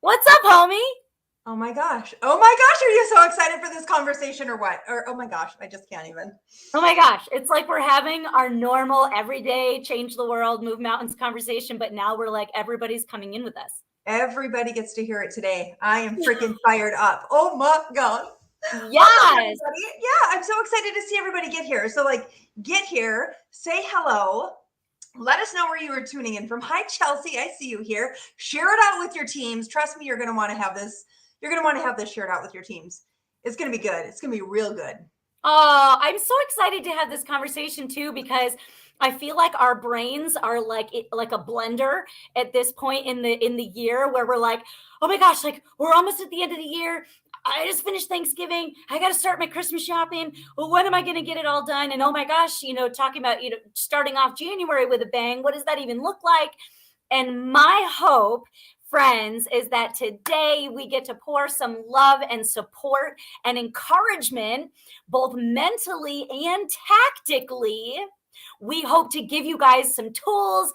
What's up, homie? Oh my gosh. Oh my gosh. Are you so excited for this conversation or what? Or, oh my gosh, I just can't even. Oh my gosh, it's like we're having our normal, everyday, change the world, move mountains conversation, but now we're like, everybody's coming in with us. Everybody gets to hear it today. I am freaking fired up. Oh my God. Welcome, Yes. everybody. Yeah, I'm so excited to see everybody get here. So, get here, say hello. Let us know where you are tuning in from. Hi, Chelsea. I see you here. Share it out with your teams. Trust me, you're going to want to have this. You're going to want to have this shared out with your teams. It's going to be good. It's going to be real good. Oh, I'm so excited to have this conversation too, because I feel like our brains are like a blender at this point in the year where we're like, oh my gosh, like we're almost at the end of the year. I just finished Thanksgiving. I got to start my Christmas shopping. Well, when am I going to get it all done? And oh my gosh, talking about, starting off January with a bang. What does that even look like? And my hope, friends, is that today we get to pour some love and support and encouragement, both mentally and tactically. We hope to give you guys some tools,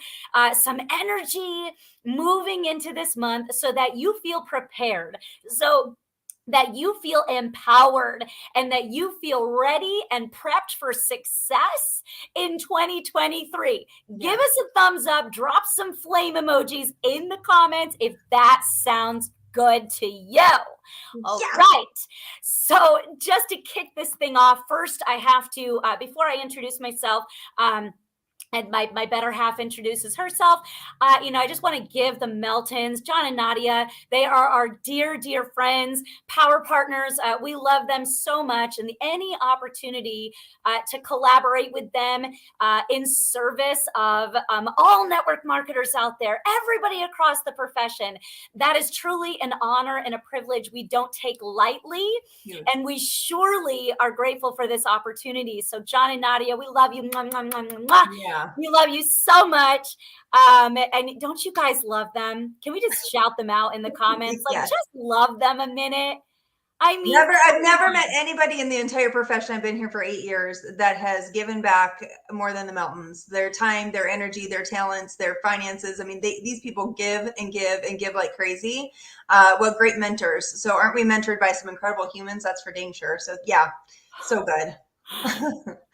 some energy moving into this month so that you feel prepared. So that you feel empowered and that you feel ready and prepped for success in 2023. Yeah. Give us a thumbs up, drop some flame emojis in the comments if that sounds good to you. All right. So just to kick this thing off, first I have to, before I introduce myself, and my better half introduces herself. I just want to give the Meltons, John and Nadia. They are our dear, dear friends, power partners. We love them so much. And any opportunity to collaborate with them in service of all network marketers out there, everybody across the profession, that is truly an honor and a privilege we don't take lightly. Yes. And we surely are grateful for this opportunity. So John and Nadia, we love you. Mwah, mwah, mwah, mwah. Yeah. We love you so much. And don't you guys love them? Can we just shout them out in the comments? Like, yes. Just love them a minute. I mean, I've never met anybody in the entire profession. I've been here for 8 years that has given back more than the Meltons. Their time, their energy, their talents, their finances. I mean, these people give and give and give like crazy. What great mentors. So aren't we mentored by some incredible humans? That's for dang sure. So yeah, so good.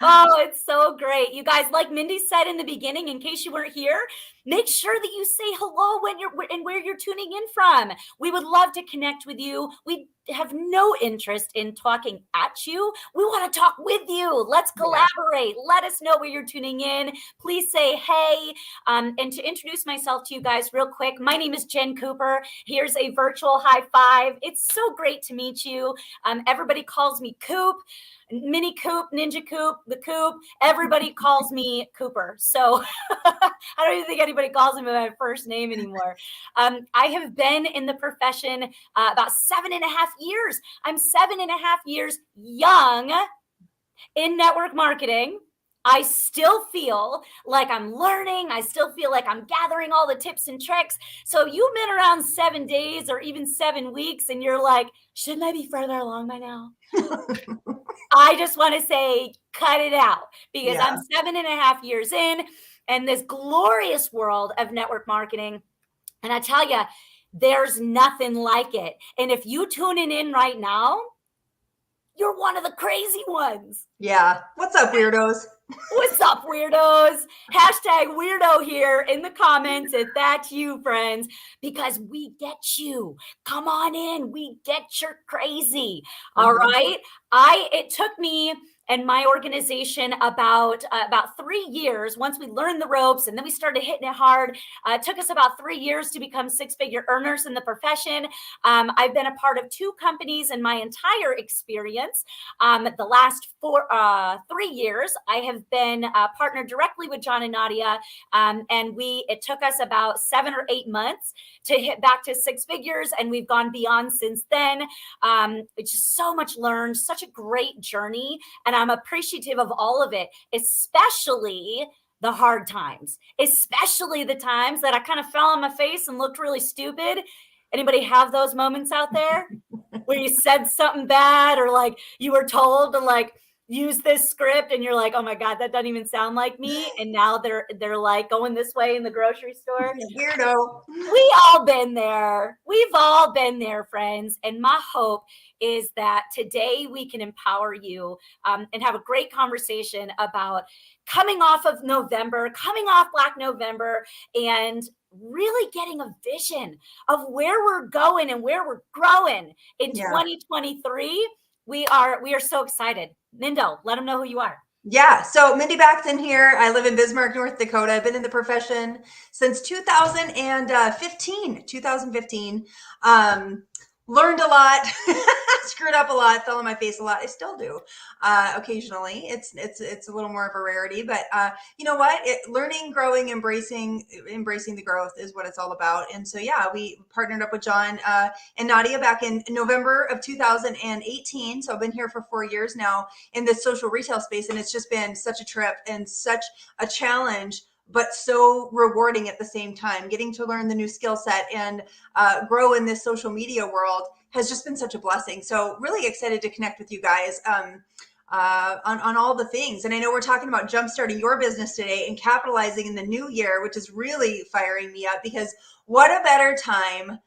Oh, it's so great. You guys, like Mindy said in the beginning, in case you weren't here, make sure that you say hello when you're and where you're tuning in from. We would love to connect with you. We have no interest in talking at you. We want to talk with you. Let's collaborate. Yeah. Let us know where you're tuning in. Please say hey. And to introduce myself to you guys real quick, my name is Jenn Cooper. Here's a virtual high five. It's so great to meet you. Everybody calls me Coop. Mini Coop, Ninja Coop, the Coop, everybody calls me Cooper. So I don't even think anybody calls me by my first name anymore. I have been in the profession about 7.5 years. I'm 7.5 years young in network marketing. I still feel like I'm learning. I still feel like I'm gathering all the tips and tricks. So you've been around 7 days or even 7 weeks and you're like, shouldn't I be further along by now? I just want to say, cut it out because I'm 7.5 years in this glorious world of network marketing. And I tell you, there's nothing like it. And if you tuning in right now, you're one of the crazy ones. Yeah. What's up, weirdos? What's up, weirdos? Hashtag weirdo here in the comments if that's you, friends, because we get you. Come on in. We get you're crazy. All right. It took me and my organization about 3 years. Once we learned the ropes and then we started hitting it hard, it took us about 3 years to become 6-figure earners in the profession. I've been a part of 2 companies in my entire experience. The last 3 years, I have been partnered directly with John and Nadia. And it took us about 7 or 8 months to hit back to 6 figures. And we've gone beyond since then. It's just so much learned, such a great journey. And I'm appreciative of all of it, especially the hard times, especially the times that I kind of fell on my face and looked really stupid. Anybody have those moments out there where you said something bad or like you were told to like use this script and you're like, oh my God, that doesn't even sound like me. And now they're like going this way in the grocery store. Weirdo. We all been there. We've all been there, friends. And my hope is that today we can empower you and have a great conversation about coming off of November, coming off Black November, and really getting a vision of where we're going and where we're growing in 2023. We are so excited. Mindo, let them know who you are. Yeah. So Mindy Backsen here. I live in Bismarck, North Dakota. I've been in the profession since 2015. 2015. Learned a lot, screwed up a lot, fell on my face a lot. I still do occasionally. It's a little more of a rarity, but you know what? Learning, growing, embracing the growth is what it's all about. And so yeah, we partnered up with John and Nadia back in November of 2018. So I've been here for 4 years now in this social retail space, and it's just been such a trip and such a challenge, but so rewarding at the same time. Getting to learn the new skill set and grow in this social media world has just been such a blessing. So really excited to connect with you guys on all the things. And I know we're talking about jumpstarting your business today and capitalizing in the new year, which is really firing me up, because what a better time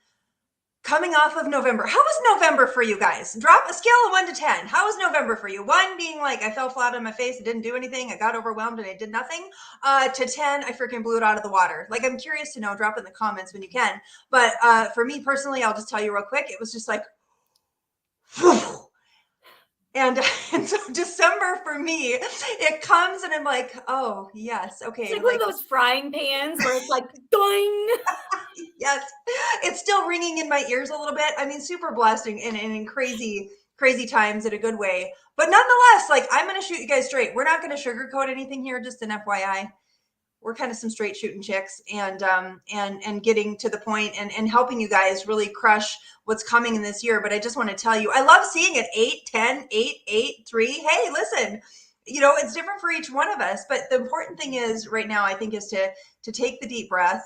coming off of November. How was November for you guys? Drop a scale of 1 to 10. How was November for you? 1 being like, I fell flat on my face. I didn't do anything. I got overwhelmed and I did nothing. To 10, I freaking blew it out of the water. Like, I'm curious to know, drop in the comments when you can. But for me personally, I'll just tell you real quick. It was just like, whew. And so December for me, it comes and I'm like, oh yes, okay. It's like one of those frying pans where it's like, doing. Yes, it's still ringing in my ears a little bit. I mean, super blasting and in crazy times in a good way. But nonetheless, like, I'm going to shoot you guys straight. We're not going to sugarcoat anything here, just an FYI. We're kind of some straight shooting chicks, and getting to the point and helping you guys really crush what's coming in this year. But I just want to tell you, I love seeing it 8, 10, 8, 8, 3. Hey, listen, you know, it's different for each one of us. But the important thing is right now, I think, is to take the deep breath.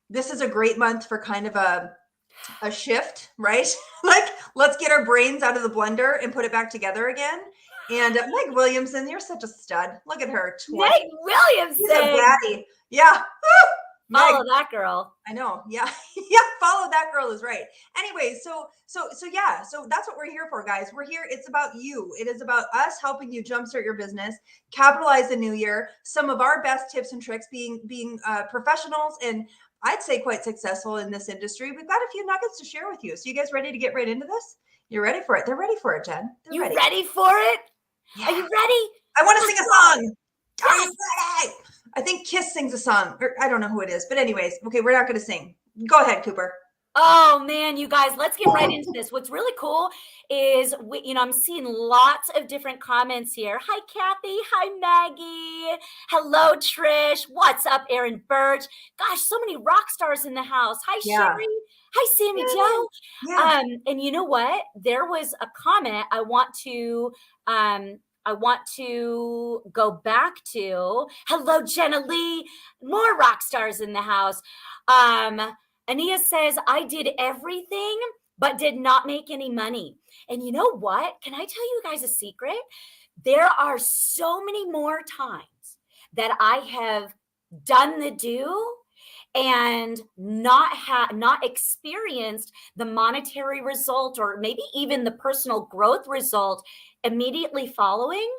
This is a great month for kind of a shift, right? Like, let's get our brains out of the blender and put it back together again. And Meg Williamson, you're such a stud. Look at her. Meg Williamson. She's a baddie. Yeah. Follow that girl. I know. Yeah. Yeah. Follow that girl is right. Anyway, so yeah. So that's what we're here for, guys. We're here. It's about you. It is about us helping you jumpstart your business, capitalize the new year. Some of our best tips and tricks being professionals and I'd say quite successful in this industry. We've got a few nuggets to share with you. So you guys ready to get right into this? You're ready for it. They're ready for it, Jen. You ready for it? Yeah. Are you ready? I want to sing a song. Are you ready? I think Kiss sings a song. Or I don't know who it is. But anyways, okay, we're not going to sing. Go ahead, Cooper. Oh man, you guys, let's get right into this. What's really cool is I'm seeing lots of different comments here. Hi, Kathy. Hi, Maggie. Hello, Trish. What's up, Aaron Birch? Gosh, so many rock stars in the house. Hi, Sherry. Hi, Sammy Joe. Yeah. And you know what? There was a comment I want to go back to. Hello, Jenna Lee. More rock stars in the house. Ania says, I did everything, but did not make any money. And you know what? Can I tell you guys a secret? There are so many more times that I have done the do and not experienced the monetary result or maybe even the personal growth result immediately following.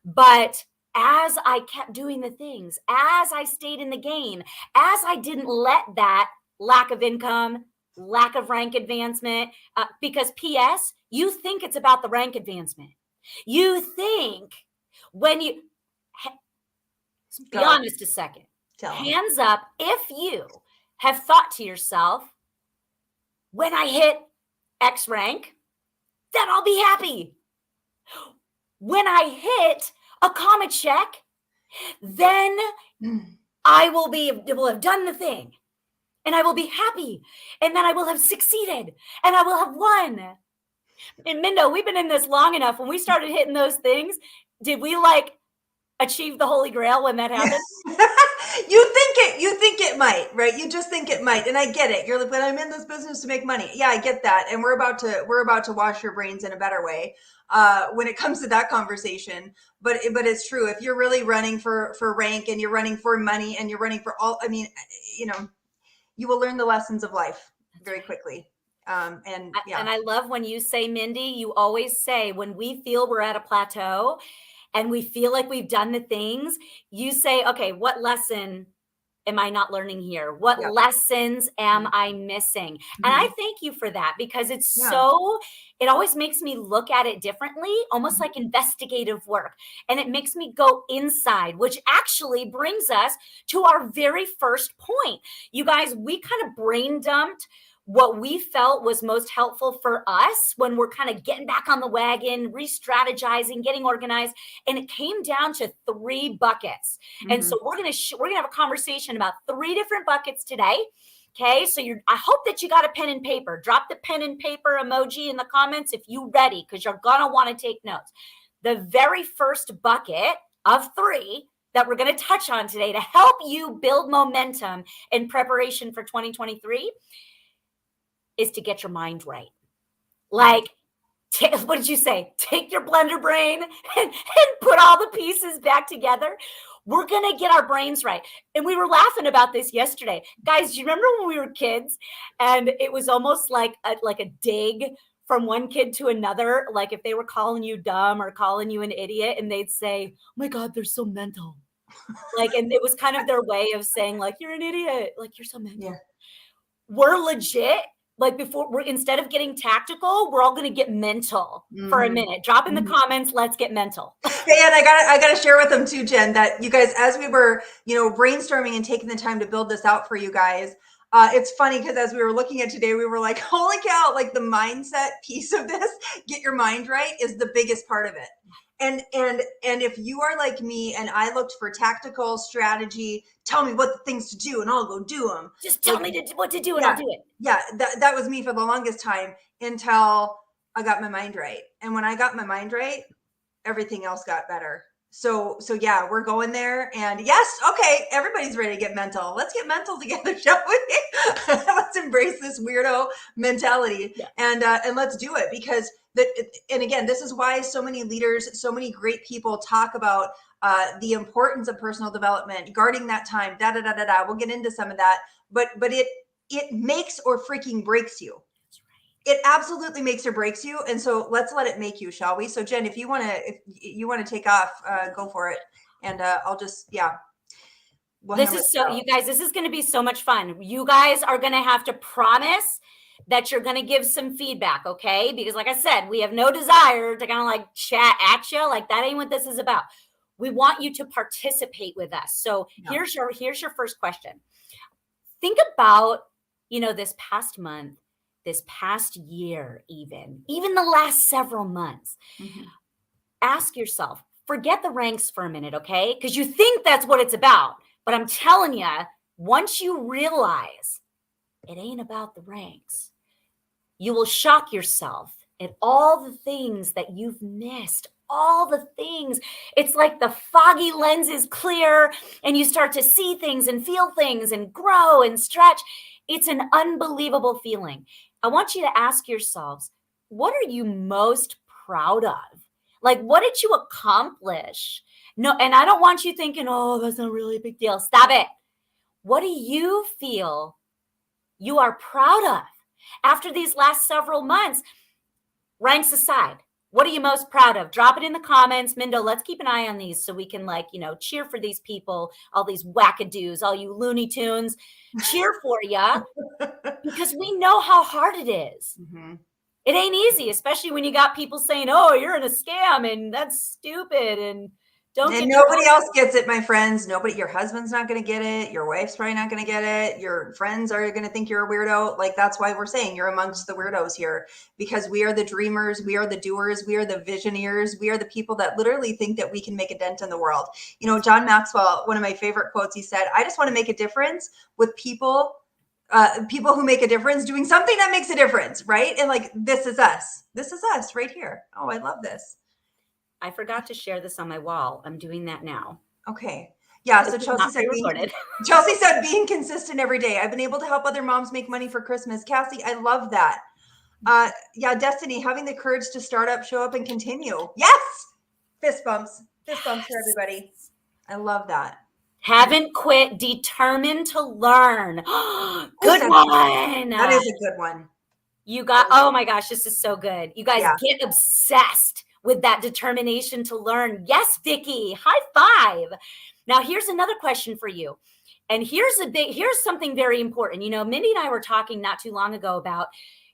But as I kept doing the things, as I stayed in the game, as I didn't let that lack of income, lack of rank advancement, because P.S., you think it's about the rank advancement. You think when you, be honest a second, hands up if you have thought to yourself, when I hit X rank, then I'll be happy. When I hit a comma check, then I will have done the thing. And I will be happy. And then I will have succeeded. And I will have won. And Mindo, we've been in this long enough. When we started hitting those things, did we achieve the Holy Grail when that happened? You think it might, right? You just think it might. And I get it. You're like, but I'm in this business to make money. Yeah, I get that. And we're about to wash your brains in a better way. when it comes to that conversation. But it's true. If you're really running for rank, and you're running for money, and you're running for all, I mean, you will learn the lessons of life very quickly. And I love when you say, Mindy, you always say, when we feel we're at a plateau and we feel like we've done the things, you say, okay, what lesson am I not learning here? What lessons am I missing? And I thank you for that, because it's it always makes me look at it differently, almost like investigative work. And it makes me go inside, which actually brings us to our very first point. You guys, we kind of brain dumped what we felt was most helpful for us when we're kind of getting back on the wagon, re-strategizing, getting organized. And it came down to 3 buckets. And so we're going to have a conversation about 3 different buckets today. Okay. So I hope that you got a pen and paper. Drop the pen and paper emoji in the comments if you're ready, because you're going to want to take notes. The very first bucket of 3 that we're going to touch on today to help you build momentum in preparation for 2023 is to get your mind right. Like, what did you say? Take your blender brain and put all the pieces back together. We're going to get our brains right. And we were laughing about this yesterday. Guys, do you remember when we were kids and it was almost like a dig from one kid to another? Like if they were calling you dumb or calling you an idiot, and they'd say, oh my God, they're so mental. Like, and it was kind of their way of saying, like, you're an idiot. Like, you're so mental. Yeah. We're legit. Like instead of getting tactical, we're all going to get mental for a minute. Drop in the comments. Let's get mental. Hey, and I got to share with them too, Jen, that you guys, as we were, brainstorming and taking the time to build this out for you guys, it's funny because as we were looking at today, we were like, holy cow, like the mindset piece of this, get your mind right, is the biggest part of it. And if you are like me and I looked for tactical strategy, tell me what the things to do and I'll go do them. Just tell me what to do and I'll do it. Yeah, that was me for the longest time until I got my mind right. And when I got my mind right, everything else got better. So yeah, we're going there. And yes, okay, everybody's ready to get mental. Let's get mental together, shall we? Let's embrace this weirdo mentality and let's do it, because and again, this is why so many leaders, so many great people talk about the importance of personal development, guarding that time, We'll get into some of that, but it makes or freaking breaks you. It absolutely makes or breaks you. And so let's let it make you, shall we? So Jen, if you want to take off, go for it. And I'll just, you guys, this is going to be so much fun. You guys are going to have to promise that you're going to give some feedback. Okay. Because like I said, we have no desire to kind of like chat at you. Like that ain't what this is about. We want you to participate with us. So here's your first question. Think about, this past month, this past year, even the last several months. Ask yourself, forget the ranks for a minute, okay? Because you think that's what it's about. But I'm telling you, once you realize it ain't about the ranks, you will shock yourself at all the things that you've missed, all the things. It's like the foggy lens is clear and you start to see things and feel things and grow and stretch. It's an unbelievable feeling. I want you to ask yourselves, what are you most proud of? Like, what did you accomplish? No, and I don't want you thinking, oh, that's not really a big deal. Stop it. What do you feel you are proud of after these last several months? Ranks aside, what are you most proud of? Drop it in the comments. Mindo, let's keep an eye on these so we can cheer for these people, all these wackadoos, all you Looney Tunes, cheer for you because we know how hard it is. It ain't easy, especially when you got people saying, oh, you're in a scam and that's stupid. And nobody else gets it, my friends. Your husband's not going to get it. Your wife's probably not going to get it. Your friends are going to think you're a weirdo. Like, that's why we're saying you're amongst the weirdos here, because we are the dreamers. We are the doers. We are the visioneers. We are the people that literally think that we can make a dent in the world. John Maxwell, one of my favorite quotes, he said, I just want to make a difference with people who make a difference doing something that makes a difference. Right. And like, this is us. This is us right here. Oh, I love this. I forgot to share this on my wall. I'm doing that now. Okay. Yeah. So Chelsea said being consistent every day. I've been able to help other moms make money for Christmas. Cassie, I love that. Yeah, Destiny, having the courage to start up, show up, and continue. Yes. Fist bumps. Fist bumps for everybody. I love that. Haven't quit, determined to learn. Good Ooh, one. that is a good one. You got, oh my gosh, this is so good. You guys Yeah. get obsessed with that determination to learn. Yes, Vicky, high five. Now, here's another question for you. And here's something very important. You know, Mindy and I were talking not too long ago about,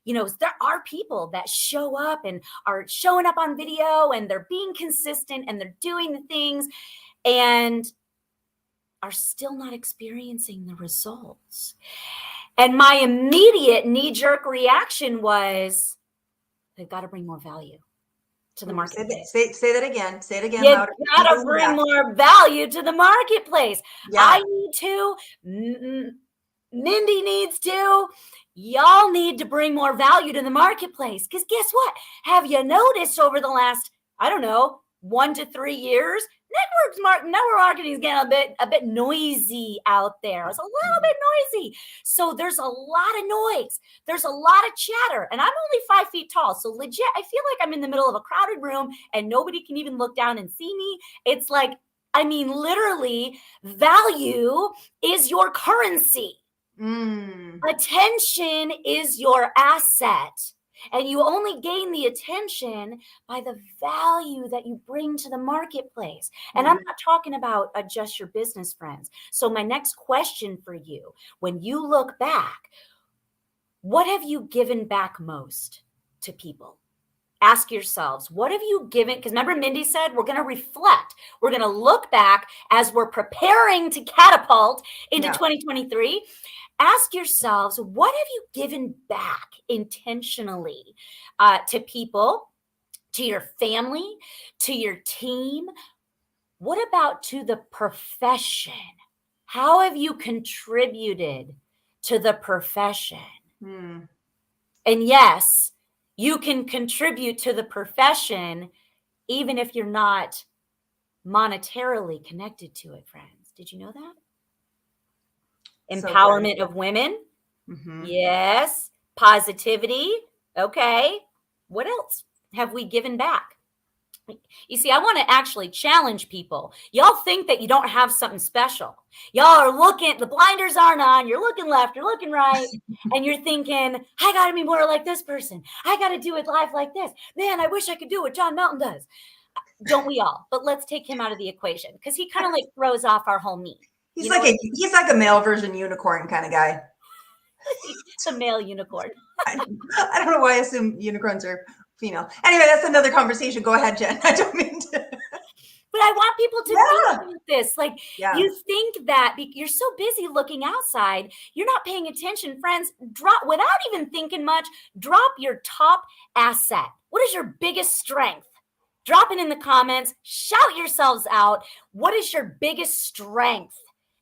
you know, there are people that show up and are showing up on video and they're being consistent and they're doing the things and are still not experiencing the results. And my immediate knee-jerk reaction was, they've got to bring more value to the marketplace. Say that again. Say it again. You Louder. gotta bring more value to the marketplace. Yeah. I need to. Mindy needs to. Y'all need to bring more value to the marketplace. Because guess what? Have you noticed over the last, I don't know, 1 to 3 years, network marketing is getting a bit noisy out there. It's a little bit noisy. So there's a lot of noise. There's a lot of chatter. And I'm only 5 feet tall. So legit, I feel like I'm in the middle of a crowded room and nobody can even look down and see me. It's like, I mean, literally, value is your currency. Attention is your asset. And you only gain the attention by the value that you bring to the marketplace. And I'm not talking about just your business friends. So my next question for you, when you look back, what have you given back most to people? Ask yourselves, what have you given? Because remember, Mindy said, we're going to reflect. We're going to look back as we're preparing to catapult into 2023. Ask yourselves, what have you given back intentionally to people, to your family, to your team? What about to the profession? How have you contributed to the profession? And yes, you can contribute to the profession even if you're not monetarily connected to it, friends. Did you know that? Empowerment of women. Yes. Positivity. Okay. What else have we given back? You see, I want to actually challenge people. Y'all think that you don't have something special. Y'all are looking, the blinders aren't on. You're looking left, you're looking right. And you're thinking, I got to be more like this person. I got to do it live like this. Man, I wish I could do what John Melton does. Don't we all? But let's take him out of the equation because he kind of like throws off our whole meat. He's like a male version unicorn kind of guy. It's a male unicorn. I don't know why I assume unicorns are female. Anyway, that's another conversation. Go ahead, Jen. I don't mean to. But I want people to think about this. Like, you think that you're so busy looking outside, you're not paying attention, friends. Drop, without even thinking much, drop your top asset. What is your biggest strength? Drop it in the comments. Shout yourselves out. What is your biggest strength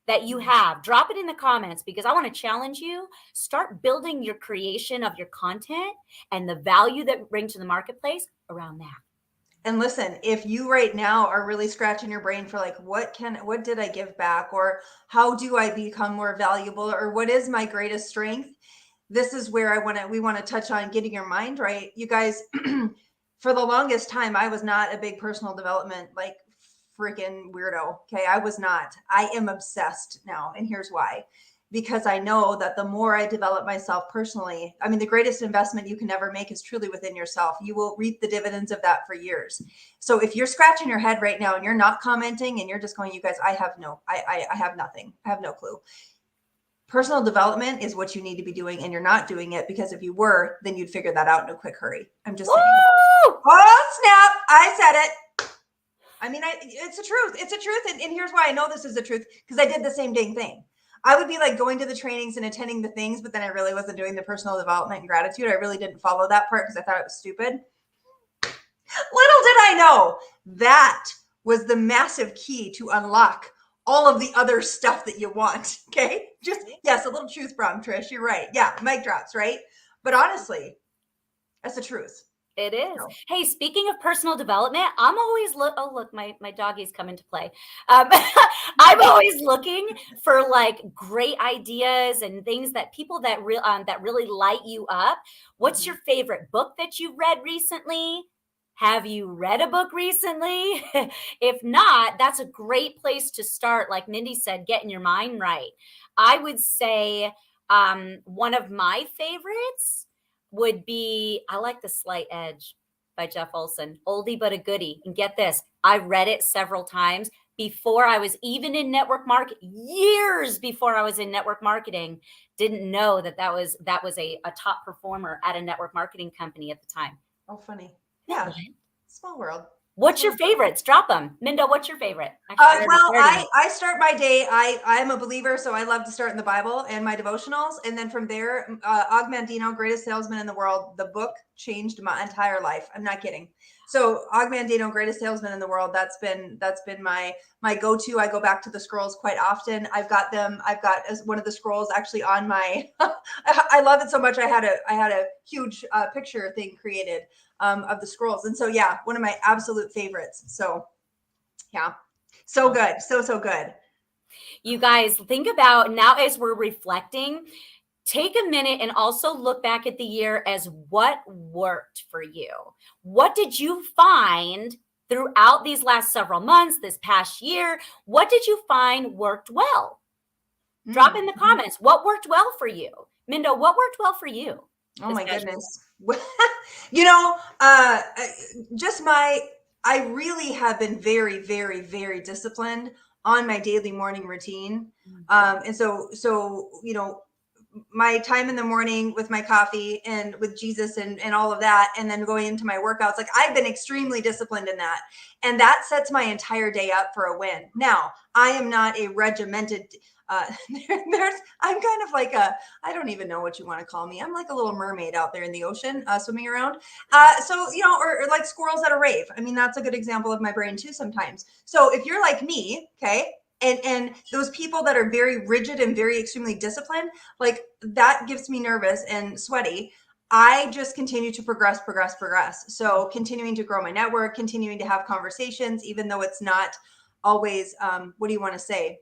that you have? Drop it in the comments because I want to challenge you. Start building your creation of your content and the value that you bring to the marketplace around that. And listen, if you right now are really scratching your brain for like, what did I give back? Or how do I become more valuable? Or what is my greatest strength? This is where we want to touch on getting your mind right. You guys, for the longest time, I was not a big personal development, like freaking weirdo. Okay. I was not. I am obsessed now. And here's why. Because I know that the more I develop myself personally, I mean, the greatest investment you can ever make is truly within yourself. You will reap the dividends of that for years. So if you're scratching your head right now and you're not commenting and you're just going, you guys, I have nothing. I have no clue. Personal development is what you need to be doing, and you're not doing it because if you were, then you'd figure that out in a quick hurry. I'm just saying. Oh, snap. I said it. I mean, it's the truth. It's the truth. And here's why I know this is the truth, because I did the same dang thing. I would be like going to the trainings and attending the things, but then I really wasn't doing the personal development and gratitude. I really didn't follow that part because I thought it was stupid. Little did I know that was the massive key to unlock all of the other stuff that you want. Okay. Just, yes, a little truth bomb, Trish. You're right. Yeah. Mic drops, right? But honestly, that's the truth. It is. So, Hey, speaking of personal development, I'm always oh look, my doggie's coming to play. I'm always looking for like great ideas and things that people that really light you up. What's your favorite book that you read recently? Have you read a book recently? If not, that's a great place to start. Like Mindy said, getting your mind right. I would say one of my favorites would be, I like The Slight Edge by Jeff Olson, oldie but a goodie. And get this, I read it several times before I was even in network market, years before I was in network marketing. Didn't know that was a top performer at a network marketing company at the time. oh, funny. Yeah. Small world. What's your favorites? Drop them. Mindo, what's your favorite? Well, I start my day. I'm a believer, so I love to start in the Bible and my devotionals. And then from there, Og Mandino, Greatest Salesman in the World, the book changed my entire life. I'm not kidding. So Og Mandino, Greatest Salesman in the World, that's been my go-to. I go back to the scrolls quite often. I've got one of the scrolls actually on my I love it so much. I had a huge picture thing created of the scrolls. And so, yeah, one of my absolute favorites. So, yeah, so good. So good. You guys, think about now as we're reflecting, take a minute and also look back at the year as what worked for you. What did you find throughout these last several months, this past year? What did you find worked well? Drop in the comments. What worked well for you? Mindo, what worked well for you? Oh my goodness. I really have been very, very, very disciplined on my daily morning routine. And so, my time in the morning with my coffee and with Jesus and all of that, and then going into my workouts, like I've been extremely disciplined in that. And that sets my entire day up for a win. Now, I am not a regimented I'm kind of like I don't even know what you want to call me. I'm like a little mermaid out there in the ocean, swimming around. Or like squirrels at a rave. I mean, that's a good example of my brain too sometimes. So if you're like me, okay, and those people that are very rigid and very extremely disciplined, like that gets me nervous and sweaty. I just continue to progress. So continuing to grow my network, continuing to have conversations, even though it's not always, what do you want to say?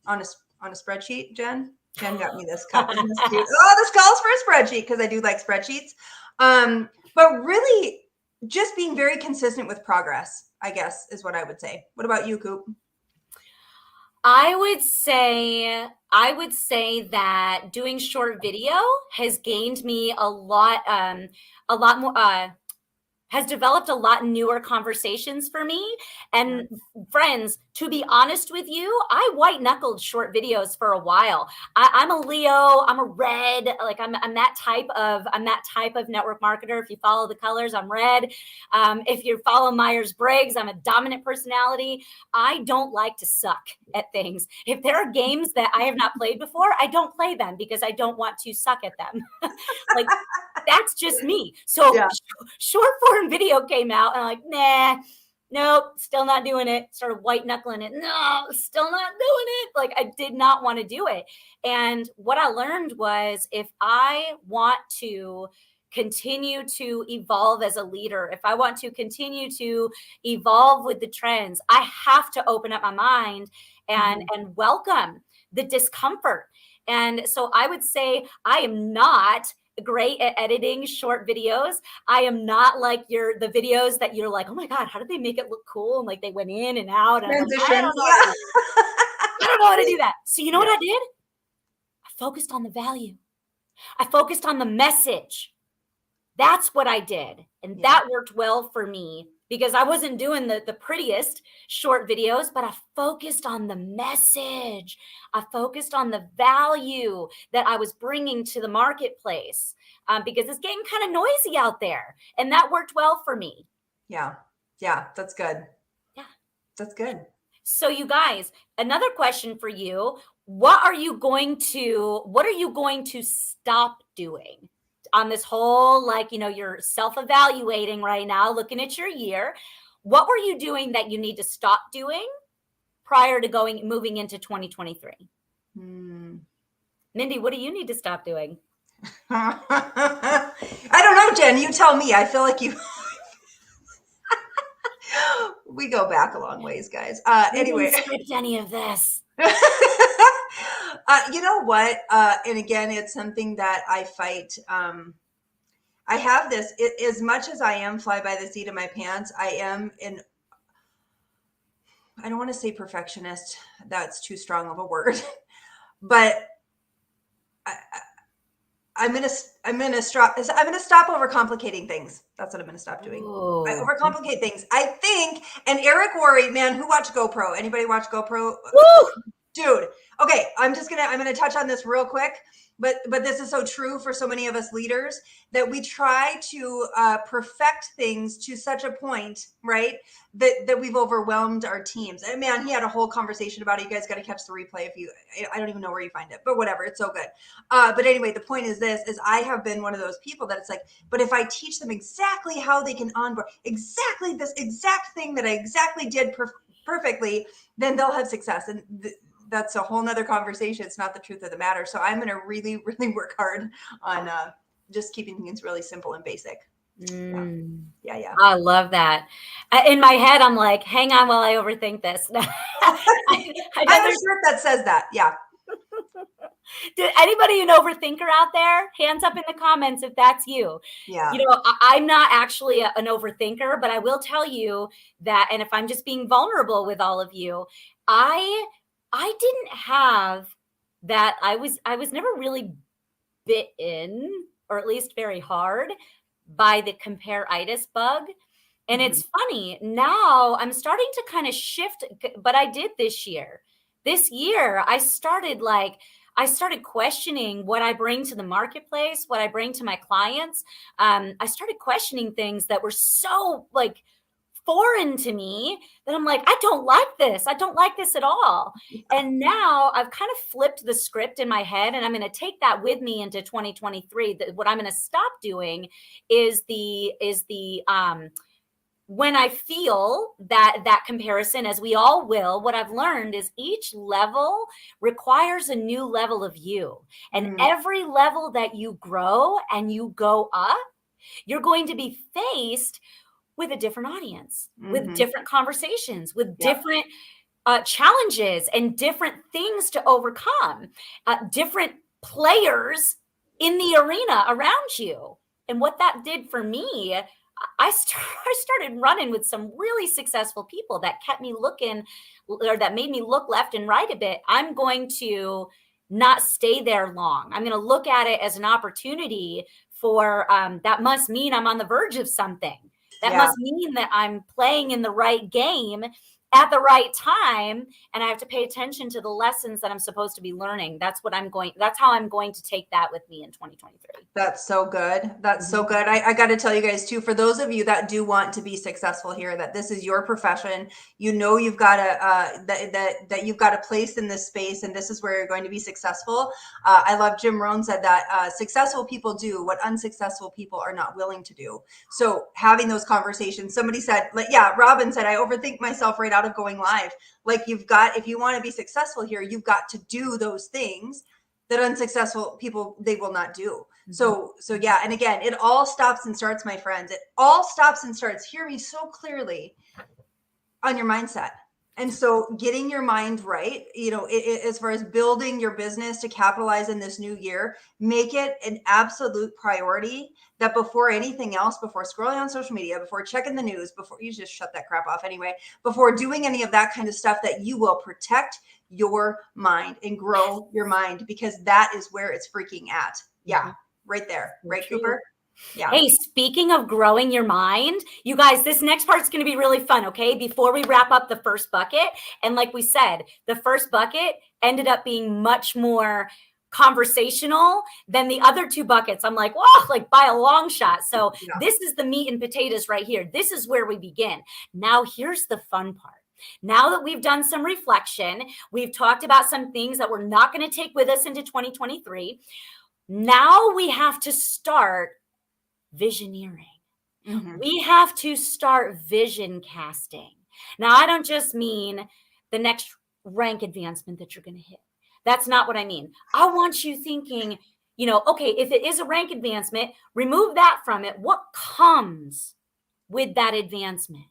On a spreadsheet, Jen? Jen got me this cup. This calls for a spreadsheet because I do like spreadsheets. But really just being very consistent with progress, I guess, is what I would say. What about you, Coop? I would say that doing short video has gained me a lot more, has developed a lot newer conversations for me. And friends, to be honest with you, I white knuckled short videos for a while. I'm a Leo, I'm a red, like I'm that type of network marketer. If you follow the colors, I'm red. If you follow Myers-Briggs, I'm a dominant personality. I don't like to suck at things. If there are games that I have not played before, I don't play them because I don't want to suck at them. Like that's just me. So short form video came out and I'm like, nah, nope, still not doing it. Started white knuckling it. No, still not doing it. Like I did not want to do it. And what I learned was if I want to continue to evolve as a leader, if I want to continue to evolve with the trends, I have to open up my mind and welcome the discomfort. And so I would say I am not great at editing short videos. I am not like the videos that you're like, oh my God, how did they make it look cool? And like they went in and out. And Transitions. Like, I don't know how to do that. So you know what I did? I focused on the value. I focused on the message. That's what I did. And that worked well for me because I wasn't doing the prettiest short videos, but I focused on the message. I focused on the value that I was bringing to the marketplace because it's getting kind of noisy out there. And that worked well for me. Yeah, that's good. Yeah, that's good. So you guys, another question for you. What are you going to stop doing? On this whole, like, you're self-evaluating right now, looking at your year. What were you doing that you need to stop doing prior to moving into 2023? Mindy, what do you need to stop doing? I don't know, Jen. You tell me. I feel like you. We go back a long ways, guys. We Anyway. didn't script any of this. You know what? And again, it's something that I fight. I have this, as much as I am fly by the seat of my pants, I am I don't want to say perfectionist. That's too strong of a word, but I'm gonna stop overcomplicating things. That's what I'm gonna stop doing. Ooh. I overcomplicate things. I think, and Eric Worre, man, who watched GoPro? Anybody watch GoPro? Woo! Dude. Okay, I'm gonna touch on this real quick, but this is so true for so many of us leaders, that we try to perfect things to such a point, right? That we've overwhelmed our teams. And man, he had a whole conversation about it. You guys got to catch the replay I don't even know where you find it, but whatever, it's so good. But anyway, the point is I have been one of those people that it's like, but if I teach them exactly how they can onboard, exactly this exact thing that I exactly did perfectly, then they'll have success. And that's a whole nother conversation. It's not the truth of the matter. So I'm going to really, really work hard on just keeping things really simple and basic. Yeah. I love that. In my head, I'm like, hang on while I overthink this. I have a shirt that says that. Yeah. Anybody an overthinker out there? Hands up in the comments if that's you. Yeah. You know, I'm not actually an overthinker, but I will tell you that, and if I'm just being vulnerable with all of you, I didn't have that. I was never really bitten, or at least very hard, by the compare-itis bug. And it's funny, now I'm starting to kind of shift, but I did this year. This year, I started questioning what I bring to the marketplace, what I bring to my clients. I started questioning things that were so like foreign to me that I'm like, I don't like this. I don't like this at all. And now I've kind of flipped the script in my head, and I'm going to take that with me into 2023. What I'm going to stop doing is when I feel that comparison, as we all will, what I've learned is each level requires a new level of you. And every level that you grow and you go up, you're going to be faced with a different audience, with different conversations, with different challenges and different things to overcome, different players in the arena around you. And what that did for me, I started running with some really successful people that kept me looking, or that made me look left and right a bit. I'm going to not stay there long. I'm going to look at it as an opportunity for, that must mean I'm on the verge of something. That must mean that I'm playing in the right game at the right time, and I have to pay attention to the lessons that I'm supposed to be learning. That's how I'm going to take that with me in 2023. That's so good. That's so good. I got to tell you guys too, for those of you that do want to be successful here, that this is your profession, you know, you've got that you've got a place in this space, and this is where you're going to be successful. I love Jim Rohn said that successful people do what unsuccessful people are not willing to do. So having those conversations, somebody said, Robin said, I overthink myself right out of going live. Like, if you want to be successful here, you've got to do those things that unsuccessful people, they will not do. So yeah. And again, it all stops and starts, my friends. It all stops and starts, hear me so clearly, on your mindset. And so getting your mind right, as far as building your business to capitalize in this new year, make it an absolute priority that before anything else, before scrolling on social media, before checking the news, before you just shut that crap off anyway, before doing any of that kind of stuff, that you will protect your mind and grow your mind, because that is where it's freaking at. Yeah. Right there. Right, Cooper? Yeah. Hey, speaking of growing your mind, you guys, this next part's going to be really fun, okay? Before we wrap up the first bucket, and like we said, the first bucket ended up being much more conversational than the other two buckets. I'm like, whoa, like by a long shot. So this is the meat and potatoes right here. This is where we begin. Now, here's the fun part. Now that we've done some reflection, we've talked about some things that we're not going to take with us into 2023. Now we have to start visioneering. We have to start vision casting. Now, I don't just mean the next rank advancement that you're going to hit. That's not what I mean. I want you thinking, okay, if it is a rank advancement, remove that from it. What comes with that advancement?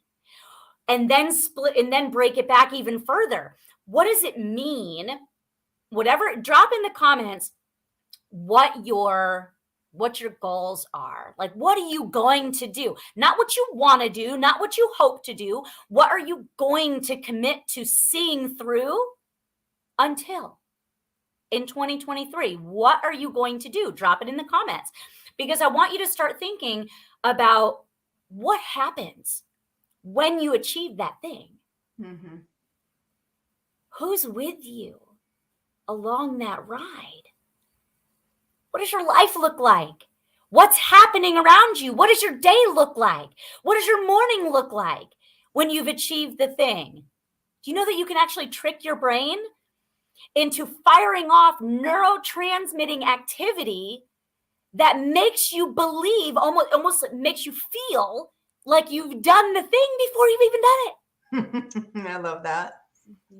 And then split and then break it back even further. What does it mean? Whatever, drop in the comments what your goals are. Like, what are you going to do? Not what you want to do, not what you hope to do. What are you going to commit to seeing through until in 2023? What are you going to do? Drop it in the comments, because I want you to start thinking about what happens when you achieve that thing. Mm-hmm. Who's with you along that ride? What does your life look like? What's happening around you? What does your day look like? What does your morning look like when you've achieved the thing? Do you know that you can actually trick your brain into firing off neurotransmitting activity that makes you believe, almost makes you feel like you've done the thing before you've even done it? I love that.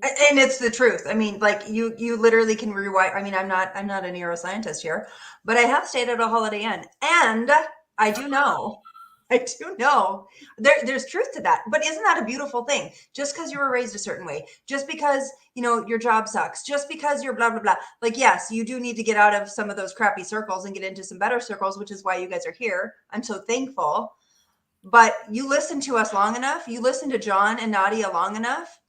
And it's the truth. I mean, like you literally can rewire. I mean, I'm not a neuroscientist here, but I have stayed at a Holiday Inn, and I do know there's truth to that. But isn't that a beautiful thing? Just because you were raised a certain way, just because, your job sucks, just because you're blah, blah, blah. Like, yes, you do need to get out of some of those crappy circles and get into some better circles, which is why you guys are here. I'm so thankful. But you listen to us long enough, you listen to John and Nadia long enough,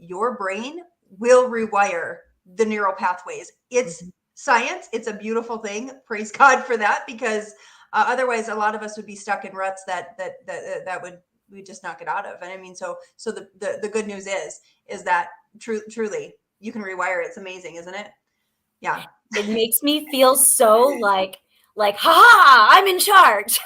your brain will rewire the neural pathways. It's science. It's a beautiful thing. Praise God for that, because otherwise a lot of us would be stuck in ruts that we just not get out of. And I mean, so the good news is that truly you can rewire it. It's amazing, isn't it? Yeah. It makes me feel so like, ha, I'm in charge.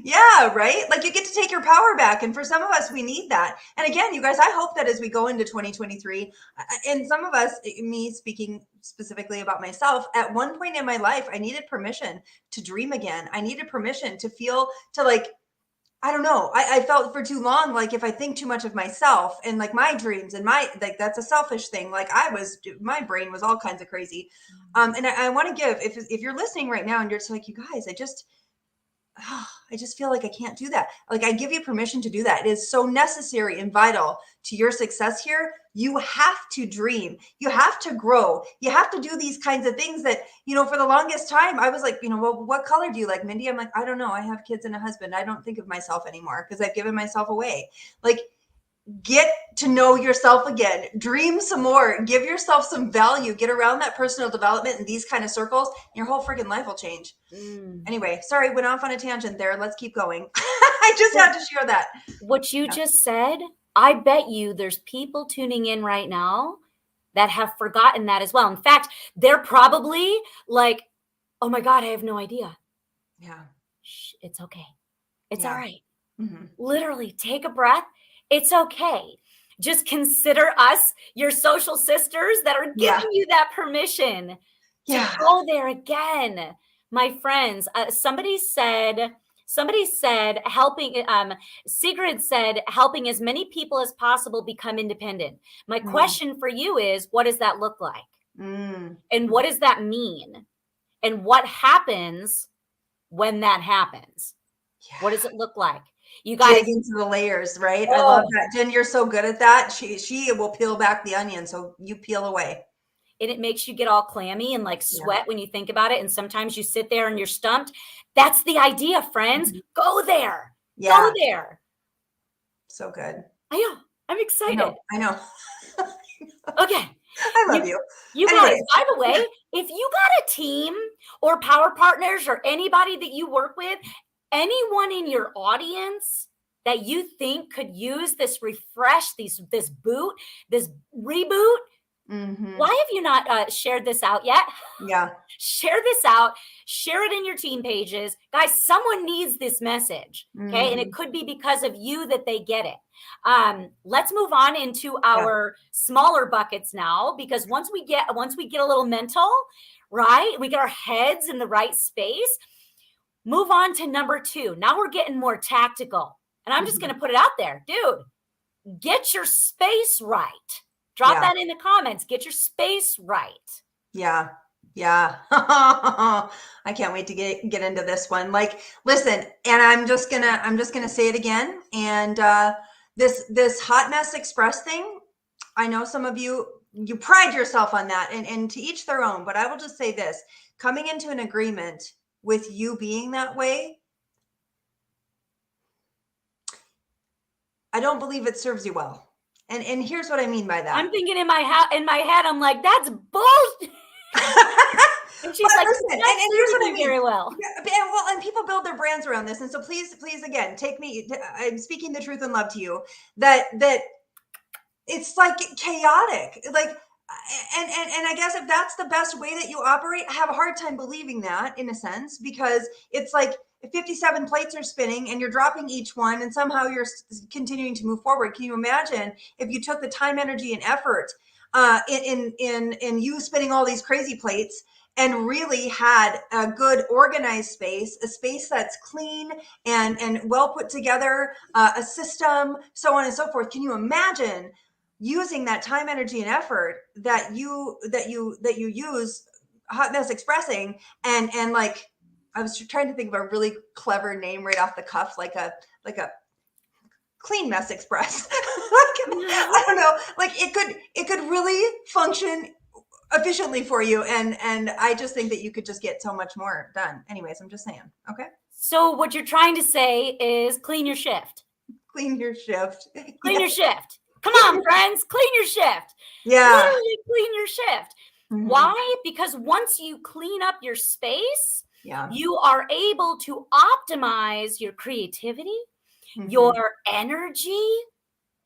Yeah, right? Like you get to take your power back. And for some of us, we need that. And again, you guys, I hope that as we go into 2023, and some of us, me speaking specifically about myself, at one point in my life, I needed permission to dream again. I needed permission to feel, to like, I don't know. I felt for too long, like if I think too much of myself and like my dreams and that's a selfish thing. Like my brain was all kinds of crazy. And I want to give, if you're listening right now and you're just like, you guys, I just feel like I can't do that. Like, I give you permission to do that. It is so necessary and vital to your success here. You have to dream. You have to grow. You have to do these kinds of things that, for the longest time, I was like, well, what color do you like, Mindy? I'm like, I don't know. I have kids and a husband. I don't think of myself anymore because I've given myself away. Like, get to know yourself again, dream some more, give yourself some value, get around that personal development in these kind of circles, and your whole freaking life will change. Anyway, sorry, went off on a tangent there. Let's keep going. I just had to share that. What you just said, I bet you there's people tuning in right now that have forgotten that as well. In fact, they're probably like, oh my God, I have no idea. Yeah. Shh, it's okay. It's all right. Mm-hmm. Literally take a breath. It's okay. Just consider us your social sisters that are giving you that permission to go there again. My friends, somebody said helping, Sigrid said, helping as many people as possible become independent. My question for you is, what does that look like? And what does that mean? And what happens when that happens? What does it look like? You guys dig into the layers, right? I love that. Jen, you're so good at that. She will peel back the onion. So you peel away. And it makes you get all clammy and like sweat when you think about it. And sometimes you sit there and you're stumped. That's the idea, friends. Go there. Go there. So good. I know. I'm excited. I know. Okay. I love you. You guys, by the way, if you got a team or power partners or anybody that you work with, anyone in your audience that you think could use this refresh, this boot, this reboot, why have you not shared this out yet? Yeah. Share this out. Share it in your team pages. Guys, someone needs this message, okay? And it could be because of you that they get it. Let's move on into our smaller buckets now, because once we get a little mental, right? We get our heads in the right space. Move on to number 2. Now we're getting more tactical. And I'm just going to put it out there. Dude, get your space right. Drop that in the comments. Get your space right. Yeah. Yeah. I can't wait to get into this one. Like, listen, and I'm just gonna say it again. And this hot mess express thing, I know some of you pride yourself on that, and to each their own, but I will just say this, coming into an agreement with you being that way, I don't believe it serves you well. And here's what I mean by that. I'm thinking in my head, I'm like, that's bullshit. And she's But like, listen, that and here's suited what I me mean. very well. And people build their brands around this. And so please, please, again, take me, I'm speaking the truth and love to you, that it's like chaotic. Like, and I guess if that's the best way that you operate, I have a hard time believing that, in a sense, because it's like 57 plates are spinning and you're dropping each one and somehow you're continuing to move forward. Can you imagine if you took the time, energy, and effort in you spinning all these crazy plates and really had a good organized space, a space that's clean and well put together, a system, so on and so forth? Can you imagine using that time, energy, and effort that you use hot mess expressing, and like, I was trying to think of a really clever name right off the cuff, like a clean mess express. Like, I don't know, like it could really function efficiently for you, and I just think that you could just get so much more done. Anyways, I'm just saying. Okay. So what you're trying to say is clean your shift. Clean your shift. Clean your Yeah. shift. Come on, friends, clean your shift. Yeah. Literally clean your shift. Mhm. Why? Because once you clean up your space, Yeah. you are able to optimize your creativity, Mhm. your energy.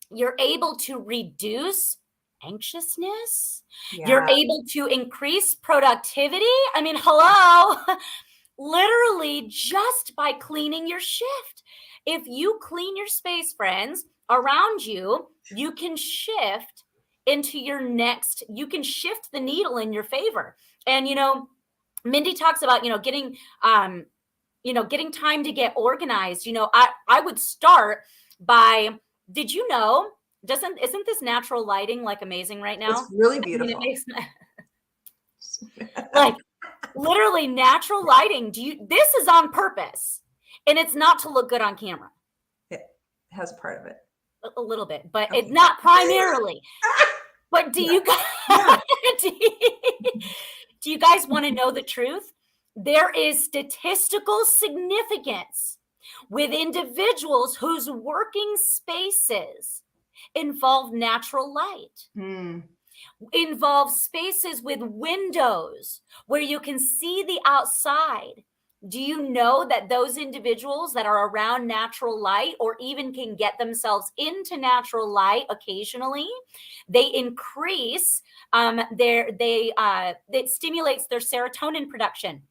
You're able to reduce anxiousness. You're Yeah. able to increase productivity. I mean, hello, literally just by cleaning your shift. If you clean your space, friends, around you, you can shift into your next, you can shift the needle in your favor. And, Mindy talks about, getting time to get organized. I would start by, did you know, isn't this natural lighting like amazing right now? It's really I mean, it beautiful. makes like literally natural lighting. This is on purpose, and it's not to look good on camera. It has a part of it. A little bit, but Okay. it's not primarily. But do you guys Yeah. do you guys want to know the truth? There is statistical significance with individuals whose working spaces involve natural light, Hmm. involve spaces with windows where you can see the outside. Do you know that those individuals that are around natural light, or even can get themselves into natural light occasionally, they increase it stimulates their serotonin production.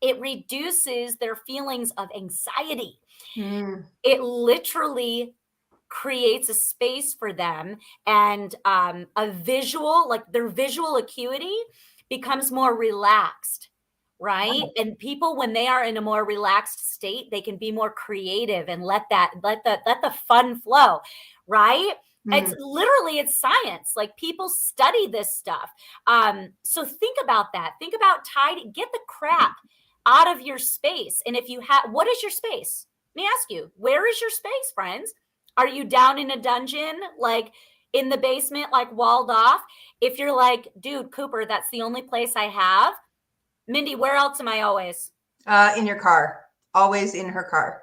It reduces their feelings of anxiety. Hmm. It literally creates a space for them, and a visual, like their visual acuity becomes more relaxed, right? And people, when they are in a more relaxed state, they can be more creative and let the fun flow, right? Hmm. It's science. Like, people study this stuff. So think about that. Think about get the crap out of your space. And if you have, what is your space? Let me ask you, where is your space, friends? Are you down in a dungeon, like in the basement, like walled off? If you're like, dude, Cooper, that's the only place I have. Mindy, where else am I always? In your car, always in her car.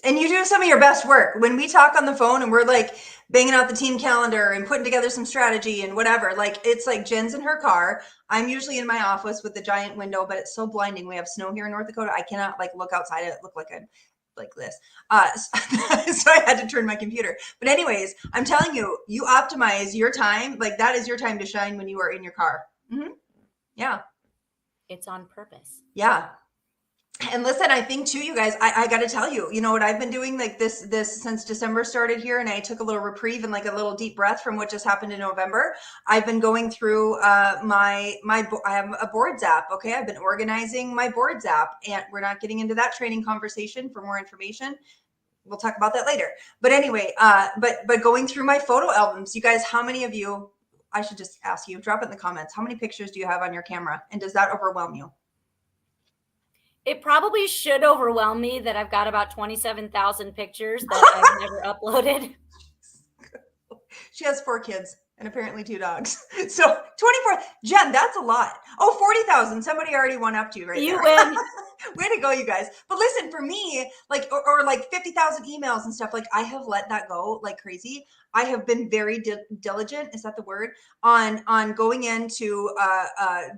And you do some of your best work when we talk on the phone and we're like banging out the team calendar and putting together some strategy and whatever. Like, it's like Jen's in her car. I'm usually in my office with the giant window, but it's so blinding. We have snow here in North Dakota. I cannot like look outside and look like this. So I had to turn my computer. But anyways, I'm telling you, you optimize your time. Like, that is your time to shine when you are in your car. Mm-hmm. Yeah. It's on purpose. Yeah. And listen, I think too, you guys, I got to tell you, you know what I've been doing, like this since December started here, and I took a little reprieve and like a little deep breath from what just happened in November. I've been going through I have a boards app. Okay, I've been organizing my boards app, and we're not getting into that training conversation. For more information, we'll talk about that later. But anyway, but going through my photo albums, you guys, how many of you I should just ask you, drop it in the comments. How many pictures do you have on your camera? And does that overwhelm you? It probably should overwhelm me that I've got about 27,000 pictures that I've never uploaded. She has 4 kids and apparently 2 dogs. So 24, Jen, that's a lot. Oh, 40,000. Somebody already went up to you right You there. win. Way to go, you guys. But listen, for me, like, or like 50,000 emails and stuff, like I have let that go like crazy. I have been very diligent. Is that the word? On going into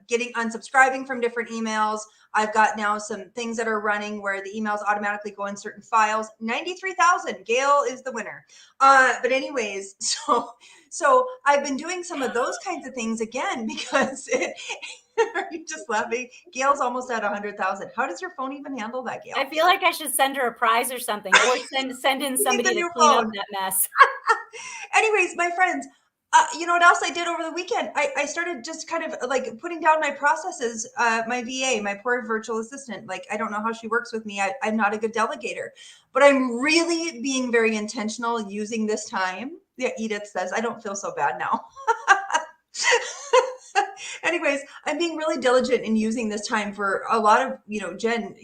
getting unsubscribing from different emails. I've got now some things that are running where the emails automatically go in certain files. 93,000. Gail is the winner. But anyways, so I've been doing some of those kinds of things again because are you just laughing? Gail's almost at 100,000. How does your phone even handle that, Gail? I feel like I should send her a prize or something, or send in somebody to clean up that mess. Anyways, my friends, you know what else I did over the weekend? I started just kind of like putting down my processes. My VA, my poor virtual assistant, like I don't know how she works with me. I'm not a good delegator, but I'm really being very intentional using this time. Yeah, Edith says, I don't feel so bad now. Anyways, I'm being really diligent in using this time for a lot of, you know, Jen,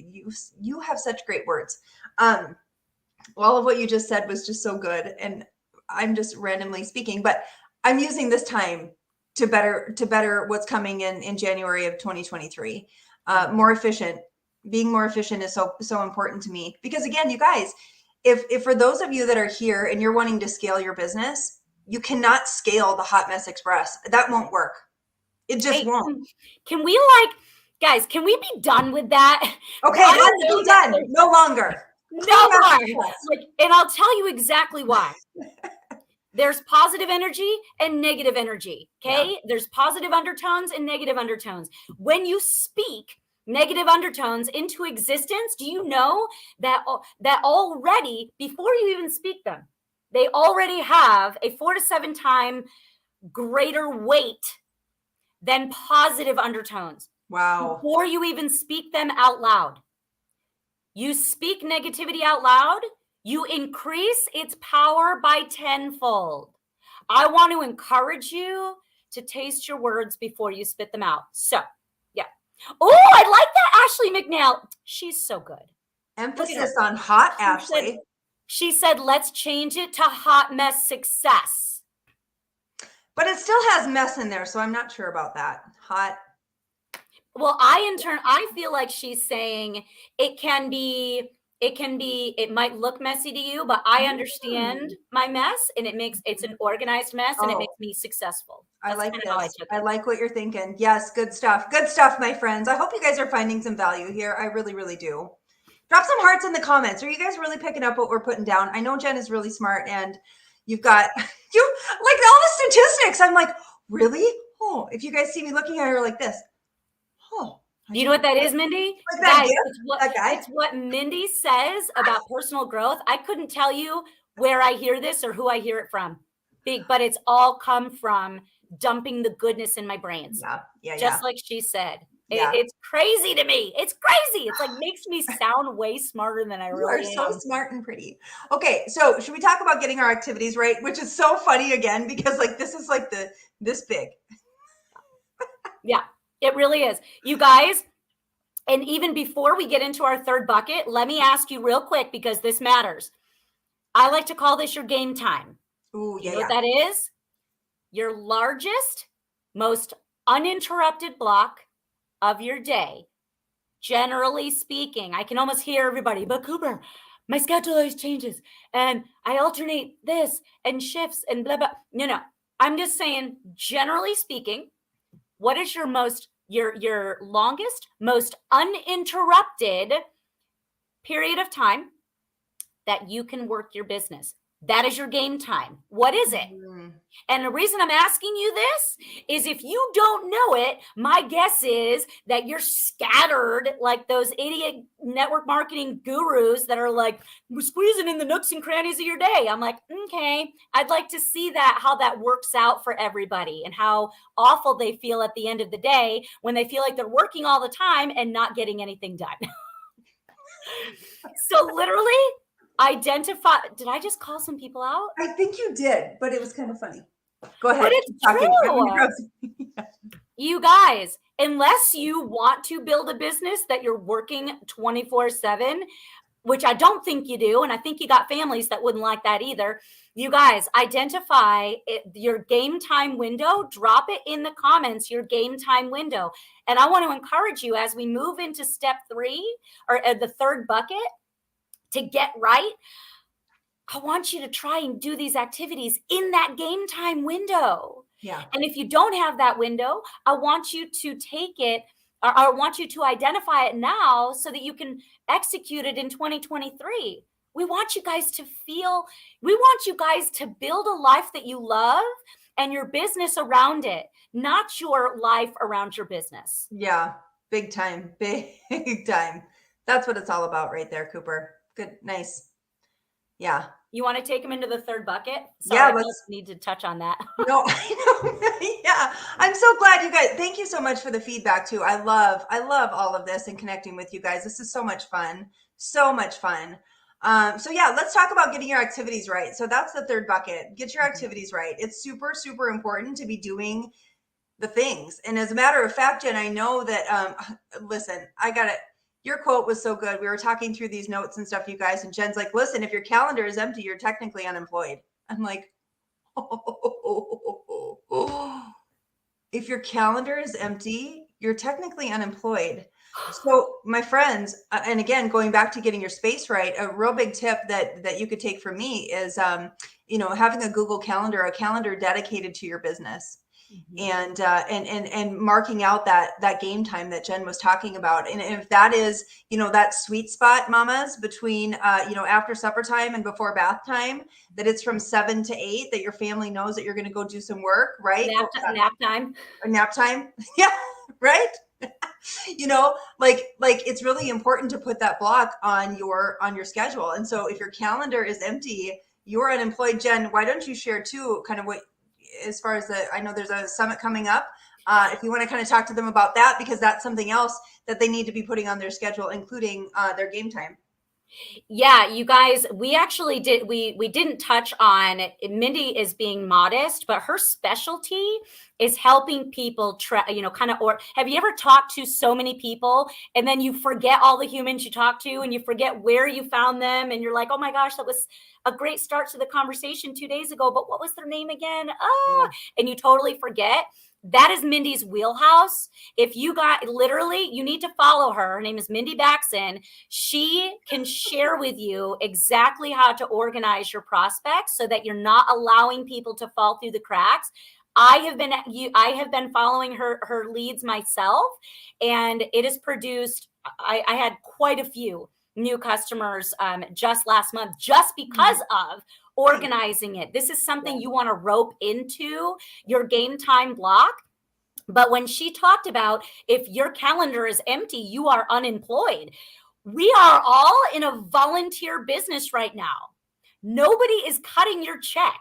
you have such great words. All of what you just said was just so good. And I'm just randomly speaking, but I'm using this time to better what's coming in January of 2023. More efficient. Being more efficient is so important to me because again, you guys, if for those of you that are here and you're wanting to scale your business, you cannot scale the Hot Mess Express. That won't work. It just won't. Can we guys, can we be done with that? Okay, let's be done. No longer. No more. And I'll tell you exactly why. There's positive energy and negative energy. Okay. Yeah. There's positive undertones and negative undertones. When you speak negative undertones into existence, do you know that already, before you even speak them, they already have a 4 to 7 times greater weight than positive undertones. Wow. Before you even speak them out loud. You speak negativity out loud, you increase its power by 10-fold. I want to encourage you to taste your words before you spit them out. So, yeah. Oh, I like that Ashley McNeil. She's so good. Emphasis on hot, Ashley. She said, let's change it to Hot Mess Success. But it still has mess in there, so I'm not sure about that. Hot. Well, I feel like she's saying it might look messy to you, but I understand my mess and it's an organized mess and it makes me successful. That's I like this. I like what you're thinking. Yes. Good stuff. Good stuff, my friends. I hope you guys are finding some value here. I really, really do. Drop some hearts in the comments. Are you guys really picking up what we're putting down? I know Jen is really smart and you've got you like all the statistics. I'm like, really? Oh, if you guys see me looking at her like this. Oh, you know what that is, Mindy? Like that, guys, it's what Mindy says about personal growth. I couldn't tell you where I hear this or who I hear it from. But it's all come from dumping the goodness in my brains. Yeah. Just like she said. Yeah. It's crazy to me. It's crazy. It's like makes me sound way smarter than I really am. You are so smart and pretty. Okay, so should we talk about getting our activities right? Which is so funny again, because like this is like this big. Yeah. It really is. You guys, and even before we get into our third bucket, let me ask you real quick because this matters. I like to call this your game time. Ooh, yeah. You know what that is? Your largest, most uninterrupted block of your day. Generally speaking, I can almost hear everybody, but Cooper, my schedule always changes and I alternate this and shifts and blah, blah. No. I'm just saying, generally speaking, what is your longest, most uninterrupted period of time that you can work your business? That is your game time. What is it? Mm-hmm. And the reason I'm asking you this is if you don't know it, my guess is that you're scattered like those idiot network marketing gurus that are like, we're squeezing in the nooks and crannies of your day. I'm like, okay, I'd like to see how that works out for everybody and how awful they feel at the end of the day when they feel like they're working all the time and not getting anything done. So literally, identify. Did I just call some people out? I think you did, but it was kind of funny. Go But ahead. it's Keep talking. I'm true. gonna grab some. You guys, unless you want to build a business that you're working 24/7, which I don't think you do, and I think you got families that wouldn't like that either. You guys identify your game time window, drop it in the comments, your game time window. And I want to encourage you as we move into step 3 or the third bucket to get right. I want you to try and do these activities in that game time window. Yeah. And if you don't have that window, I want you to take it, or I want you to identify it now so that you can execute it in 2023. We want you guys to we want you guys to build a life that you love and your business around it, not your life around your business. Yeah. Big time. Big time. That's what it's all about right there, Cooper. Good. Nice. Yeah. You want to take them into the third bucket? Yeah, Sorry, I don't need to touch on that. No, I know. Yeah. I'm so glad you guys, thank you so much for the feedback too. I love all of this and connecting with you guys. This is so much fun. So much fun. So yeah, let's talk about getting your activities right. So that's the third bucket. Get your activities right. It's super, super important to be doing the things. And as a matter of fact, Jen, I know that, listen, I got it. Your quote was so good. We were talking through these notes and stuff, you guys, and Jen's like, listen, if your calendar is empty, you're technically unemployed. I'm like, if your calendar is empty, you're technically unemployed. So my friends, and again, going back to getting your space right, a real big tip that you could take from me is, having a Google Calendar, a calendar dedicated to your business. And marking out that game time that Jen was talking about. And if that is, that sweet spot, mamas, between, after supper time and before bath time, that it's from 7 to 8, that your family knows that you're going to go do some work, right? Nap time. Nap time. Yeah. Right. Like it's really important to put that block on your schedule. And so if your calendar is empty, you're unemployed. Jen, why don't you share too, kind of what, as far as I know there's a summit coming up. If you want to kind of talk to them about that, because that's something else that they need to be putting on their schedule, including their game time. Yeah, you guys, we actually we didn't touch on, Mindy is being modest, but her specialty is helping people or have you ever talked to so many people and then you forget all the humans you talked to and you forget where you found them and you're like, oh my gosh, that was a great start to the conversation 2 days ago, but what was their name again? And you totally forget. That is Mindy's wheelhouse. If you got, literally, you need to follow her. Her name is Mindy Backsen. She can share with you exactly how to organize your prospects so that you're not allowing people to fall through the cracks. I have been following her leads myself, and it has produced, I had quite a few new customers just last month, just because of organizing it. This is something you want to rope into your game time block. But when she talked about if your calendar is empty, you are unemployed. We are all in a volunteer business right now. Nobody is cutting your check.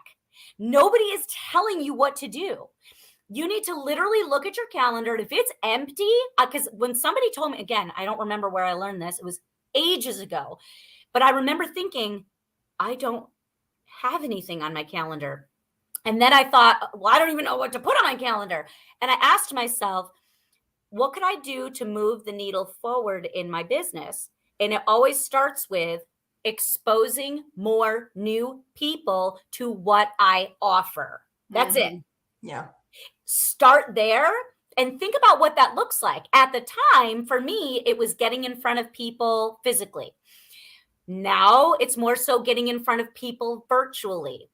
Nobody is telling you what to do. You need to literally look at your calendar. And if it's empty, because when somebody told me, again, I don't remember where I learned this. It was ages ago. But I remember thinking, I don't have anything on my calendar. And then I thought, well, I don't even know what to put on my calendar. And I asked myself, what could I do to move the needle forward in my business? And it always starts with exposing more new people to what I offer. That's it. Yeah. Start there and think about what that looks like. At the time, for me, it was getting in front of people physically. Now it's more so getting in front of people virtually.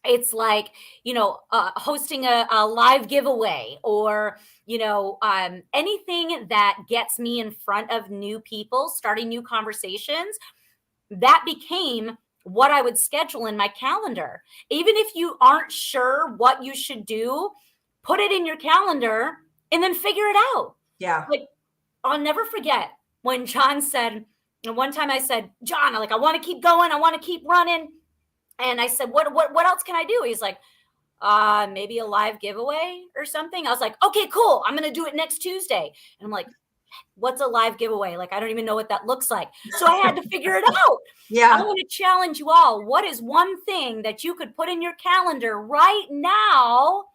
It's like, hosting a live giveaway or, anything that gets me in front of new people, starting new conversations. That became what I would schedule in my calendar. Even if you aren't sure what you should do, put it in your calendar and then figure it out. Yeah. Like, I'll never forget when John said, and one time I said, John, I want to keep going. I want to keep running. And I said, what else can I do? He's like, maybe a live giveaway or something. I was like, okay, cool. I'm going to do it next Tuesday. And I'm like, what's a live giveaway? Like, I don't even know what that looks like. So I had to figure it out. Yeah. I want to challenge you all. What is one thing that you could put in your calendar right now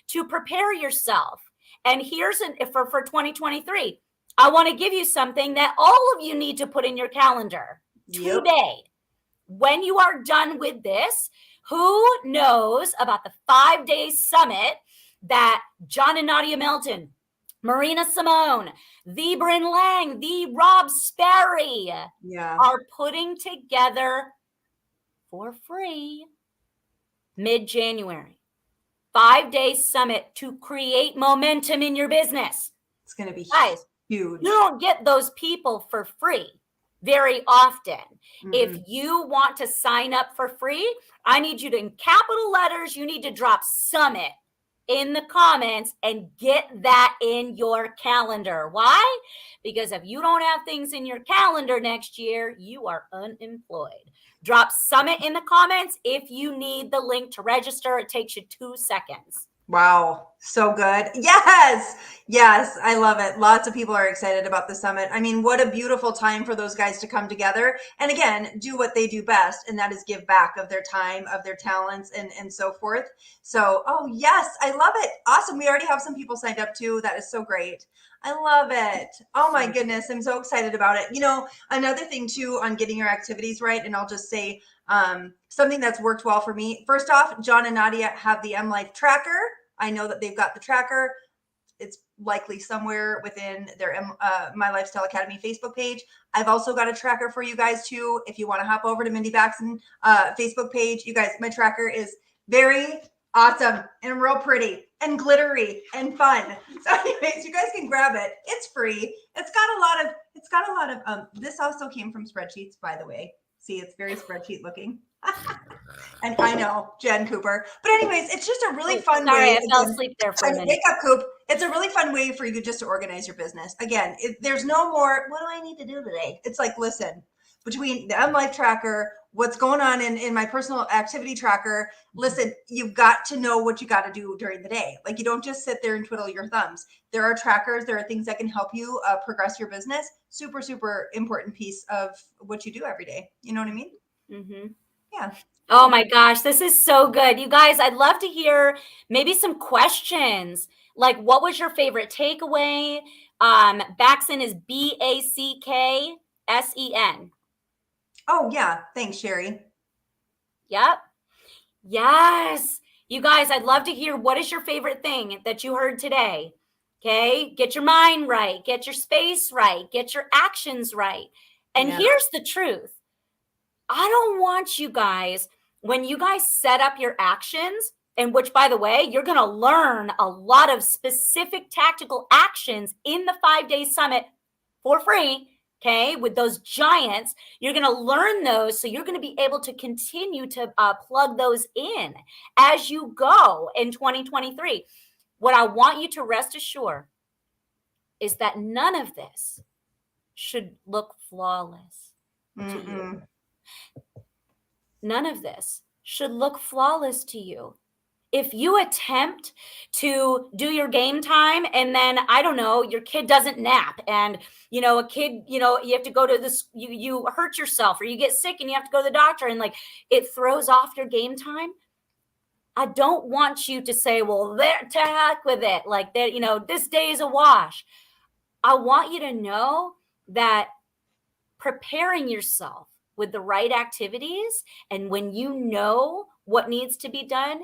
to prepare yourself? And here's for 2023. I want to give you something that all of you need to put in your calendar today. When you are done with this, who knows about the 5-day summit that John and Nadia Melton, Marina Simone, the Bryn Lang, the Rob Sperry are putting together for free mid-January? 5-day summit to create momentum in your business. It's going to be guys, huge. You don't get those people for free very often. If you want to sign up for free, I need you to, in capital letters, you need to drop summit in the comments and get that in your calendar. Why? Because if you don't have things in your calendar next year, you are unemployed. Drop summit in the comments if you need the link to register. It takes you 2 seconds. Wow. So good. Yes. Yes. I love it. Lots of people are excited about the summit. I mean, what a beautiful time for those guys to come together and again, do what they do best. And that is give back of their time, of their talents and so forth. So, oh yes, I love it. Awesome. We already have some people signed up too. That is so great. I love it. Oh my goodness. I'm so excited about it. You know, another thing too on getting your activities right. And I'll just say, something that's worked well for me. First off, John and Nadia have the M Life tracker. I know that they've got the tracker. It's likely somewhere within their My Lifestyle Academy Facebook page. I've also got a tracker for you guys too. If you want to hop over to Mindy Backsen Facebook page, you guys, my tracker is very awesome and real pretty and glittery and fun. So anyways, you guys can grab it. It's free. It's got a lot of, this also came from spreadsheets, by the way. See, it's very spreadsheet looking. And I know, Jenn Cooper. But anyways, it's just a really fun way. I fell asleep there for a minute. Wake up, Coop. It's a really fun way for you just to organize your business. Again, there's no more, what do I need to do today? It's like, listen, between the M Life tracker, what's going on in my personal activity tracker, listen, you've got to know what you got to do during the day. Like you don't just sit there and twiddle your thumbs. There are trackers. There are things that can help you progress your business. Super, super important piece of what you do every day. You know what I mean? Mm-hmm. Yeah. Oh my gosh, this is so good. You guys, I'd love to hear maybe some questions. Like, what was your favorite takeaway? Backsen is Backsen. Oh, yeah. Thanks, Sherry. Yep. Yes. You guys, I'd love to hear what is your favorite thing that you heard today? Okay. Get your mind right. Get your space right. Get your actions right. And here's the truth. I don't want you guys, when you guys set up your actions, and which, by the way, you're going to learn a lot of specific tactical actions in the 5-day summit for free. Okay, with those giants, you're going to learn those. So you're going to be able to continue to plug those in as you go in 2023. What I want you to rest assured is that none of this should look flawless to you. None of this should look flawless to you. If you attempt to do your game time and then, I don't know, your kid doesn't nap and, a kid, you have to go to this, you hurt yourself or you get sick and you have to go to the doctor and like it throws off your game time. I don't want you to say, well, to heck with it. Like that, this day is a wash. I want you to know that preparing yourself with the right activities and when you know what needs to be done,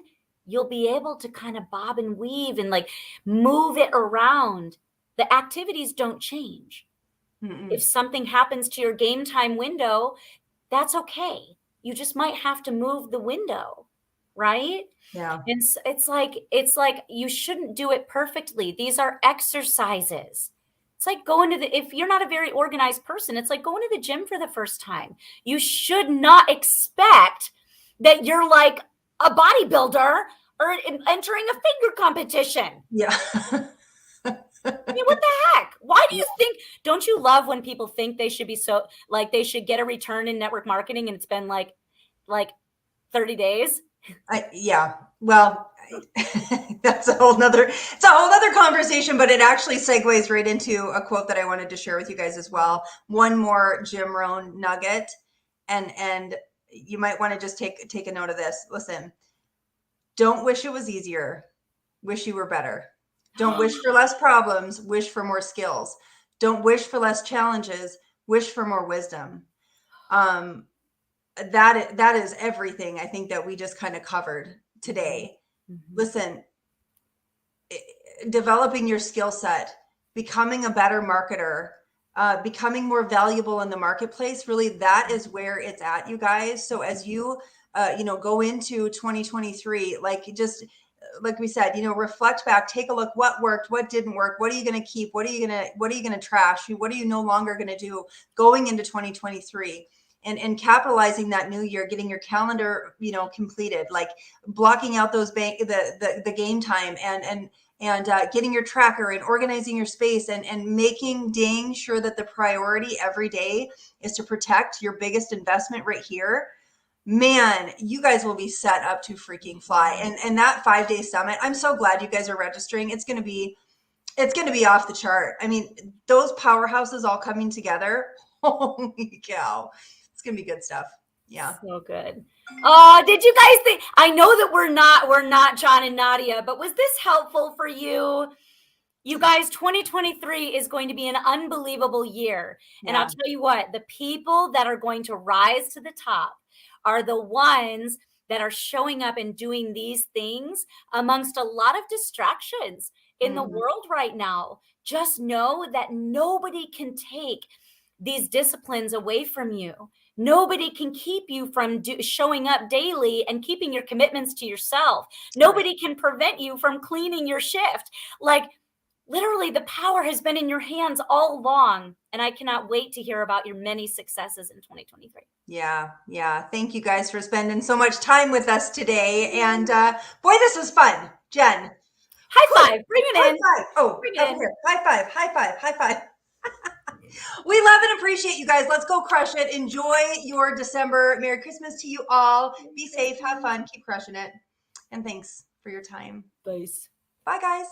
you'll be able to kind of bob and weave and like move it around. The activities don't change. If something happens to your game time window, that's okay. You just might have to move the window, right? Yeah. And it's like you shouldn't do it perfectly. These are exercises. It's like going to if you're not a very organized person, it's like going to the gym for the first time. You should not expect that you're like a bodybuilder or entering a finger competition. Yeah. I mean, what the heck? Why do you think, don't you love when people think they should be so, like they should get a return in network marketing and it's been like 30 days? Yeah. Well, That's a whole nother conversation, but it actually segues right into a quote that I wanted to share with you guys as well. One more Jim Rohn nugget, and you might want to just take a note of this. Listen, don't wish it was easier, wish you were better. Don't wish for less problems, wish for more skills. Don't wish for less challenges, wish for more wisdom. That is everything I think that we just kind of covered today. Mm-hmm. Listen, developing your skill set, becoming a better marketer, becoming more valuable in the marketplace, really that is where it's at, you guys. So as you go into 2023, like we said, reflect back, take a look, what worked, what didn't work, what are you going to keep, what are you going to trash, what are you no longer going to do going into 2023. And capitalizing that new year, getting your calendar, completed, like blocking out those the game time and getting your tracker and organizing your space and making dang sure that the priority every day is to protect your biggest investment right here. Man, you guys will be set up to freaking fly. And that 5-day summit, I'm so glad you guys are registering. It's going to be off the chart. I mean, those powerhouses all coming together. Holy cow. It's going to be good stuff. Yeah. So good. Oh, did you guys think, I know that we're not John and Nadia, but was this helpful for you? You guys, 2023 is going to be an unbelievable year. And I'll tell you what, the people that are going to rise to the top are the ones that are showing up and doing these things amongst a lot of distractions in the world right now. Just know that nobody can take these disciplines away from you. Nobody can keep you from showing up daily and keeping your commitments to yourself. Nobody can prevent you from cleaning your shift. Like, literally, the power has been in your hands all along. And I cannot wait to hear about your many successes in 2023. Yeah. Thank you guys for spending so much time with us today. And boy, this was fun. Jenn. High five. Bring it in. High five. Oh, Bring over it in. here. High five. We love and appreciate you guys. Let's go crush it. Enjoy your December. Merry Christmas to you all. Be safe. Have fun. Keep crushing it. And thanks for your time. Peace. Bye, guys.